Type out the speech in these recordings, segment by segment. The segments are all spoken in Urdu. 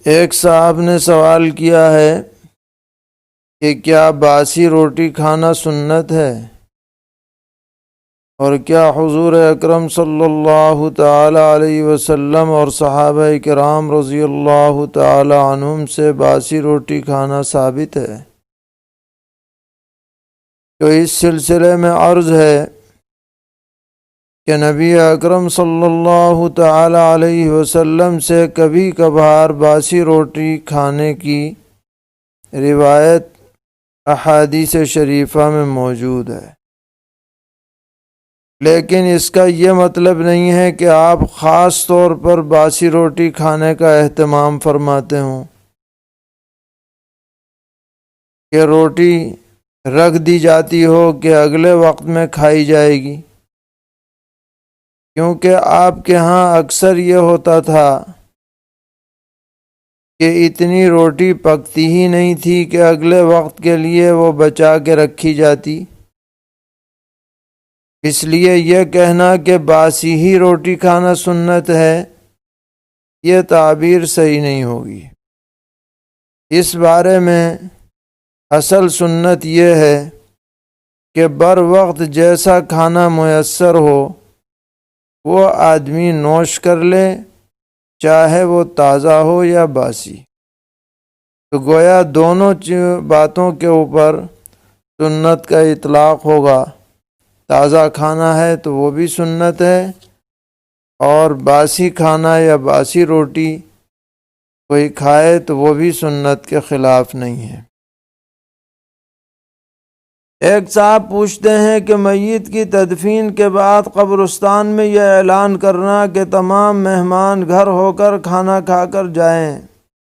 ایک صاحب نے سوال کیا ہے کہ کیا باسی روٹی کھانا سنت ہے، اور کیا حضور اکرم صلی اللہ تعالی علیہ وسلم اور صحابہ کرام رضی اللہ تعالی عنہم سے باسی روٹی کھانا ثابت ہے؟ تو اس سلسلے میں عرض ہے کہ نبی اکرم صلی اللہ تعالی علیہ وسلم سے کبھی کبھار باسی روٹی کھانے کی روایت احادیث شریفہ میں موجود ہے، لیکن اس کا یہ مطلب نہیں ہے کہ آپ خاص طور پر باسی روٹی کھانے کا اہتمام فرماتے ہوں کہ روٹی رکھ دی جاتی ہو کہ اگلے وقت میں کھائی جائے گی، کیونکہ آپ کے ہاں اکثر یہ ہوتا تھا کہ اتنی روٹی پکتی ہی نہیں تھی کہ اگلے وقت کے لیے وہ بچا کے رکھی جاتی۔ اس لیے یہ کہنا کہ باسی ہی روٹی کھانا سنت ہے، یہ تعبیر صحیح نہیں ہوگی۔ اس بارے میں اصل سنت یہ ہے کہ بر وقت جیسا کھانا میسر ہو وہ آدمی نوش کر لے، چاہے وہ تازہ ہو یا باسی۔ تو گویا دونوں باتوں کے اوپر سنت کا اطلاق ہوگا، تازہ کھانا ہے تو وہ بھی سنت ہے، اور باسی کھانا یا باسی روٹی کوئی کھائے تو وہ بھی سنت کے خلاف نہیں ہے۔ ایک صاحب پوچھتے ہیں کہ میت کی تدفین کے بعد قبرستان میں یہ اعلان کرنا کہ تمام مہمان گھر ہو کر کھانا کھا کر جائیں،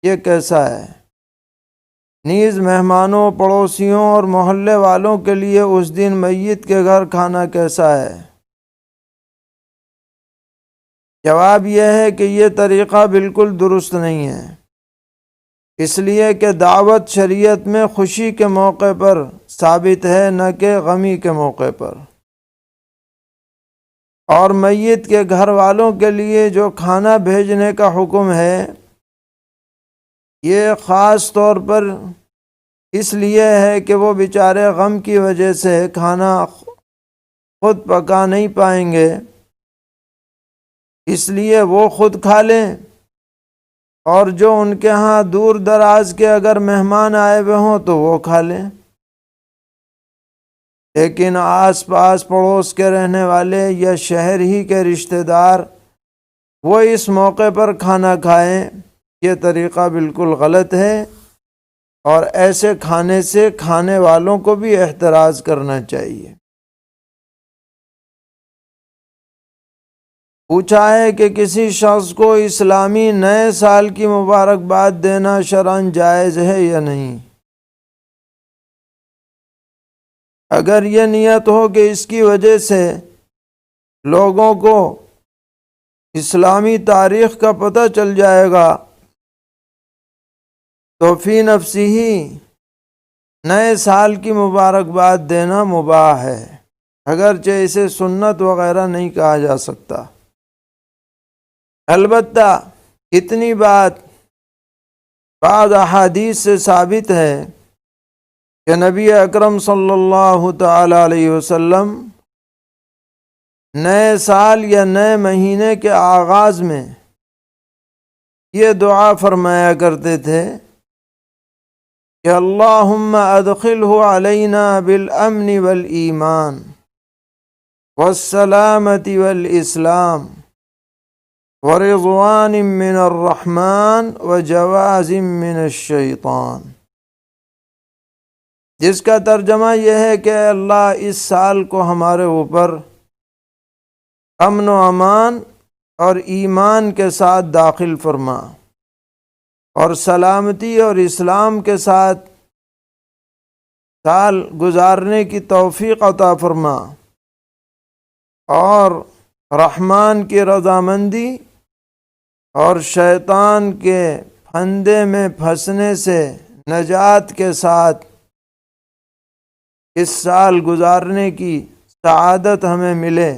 یہ کیسا ہے؟ نیز مہمانوں، پڑوسیوں اور محلے والوں کے لیے اس دن میت کے گھر کھانا کیسا ہے؟ جواب یہ ہے کہ یہ طریقہ بالکل درست نہیں ہے، اس لیے کہ دعوت شریعت میں خوشی کے موقع پر ثابت ہے، نہ کہ غمی کے موقع پر۔ اور میت کے گھر والوں کے لیے جو کھانا بھیجنے کا حکم ہے، یہ خاص طور پر اس لیے ہے کہ وہ بیچارے غم کی وجہ سے کھانا خود پکا نہیں پائیں گے، اس لیے وہ خود کھا لیں، اور جو ان کے ہاں دور دراز کے اگر مہمان آئے ہوئے ہوں تو وہ کھا لیں، لیکن آس پاس پڑوس کے رہنے والے یا شہر ہی کے رشتہ دار وہ اس موقع پر کھانا کھائیں، یہ طریقہ بالکل غلط ہے، اور ایسے کھانے سے کھانے والوں کو بھی احتراز کرنا چاہیے۔ پوچھا ہے کہ کسی شخص کو اسلامی نئے سال کی مبارکباد دینا شرعاً جائز ہے یا نہیں؟ اگر یہ نیت ہو کہ اس کی وجہ سے لوگوں کو اسلامی تاریخ کا پتہ چل جائے گا تو فی نفسی ہی نئے سال کی مبارکباد دینا مباح ہے، اگرچہ اسے سنت وغیرہ نہیں کہا جا سکتا۔ البتہ اتنی بات بعض احادیث سے ثابت ہے کہ نبی اکرم صلی اللہ تعالی علیہ وسلم نئے سال یا نئے مہینے کے آغاز میں یہ دعا فرمایا کرتے تھے کہ اللہم ادخلہ علینا بالامن والایمان والسلامت والاسلام ورضوان من الرحمن وجواز من الشیطان، جس کا ترجمہ یہ ہے کہ اللہ اس سال کو ہمارے اوپر امن و امان اور ایمان کے ساتھ داخل فرما، اور سلامتی اور اسلام کے ساتھ سال گزارنے کی توفیق عطا فرما، اور رحمان کی رضامندی اور شیطان کے پھندے میں پھنسنے سے نجات کے ساتھ اس سال گزارنے کی سعادت ہمیں ملے۔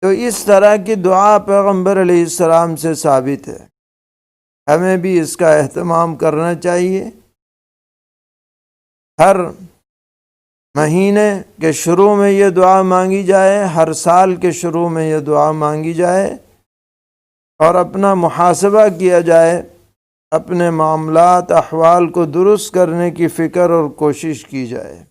تو اس طرح کی دعا پیغمبر علیہ السلام سے ثابت ہے۔ ہمیں بھی اس کا اہتمام کرنا چاہیے۔ ہر مہینے کے شروع میں یہ دعا مانگی جائے، ہر سال کے شروع میں یہ دعا مانگی جائے، اور اپنا محاسبہ کیا جائے، اپنے معاملات احوال کو درست کرنے کی فکر اور کوشش کی جائے۔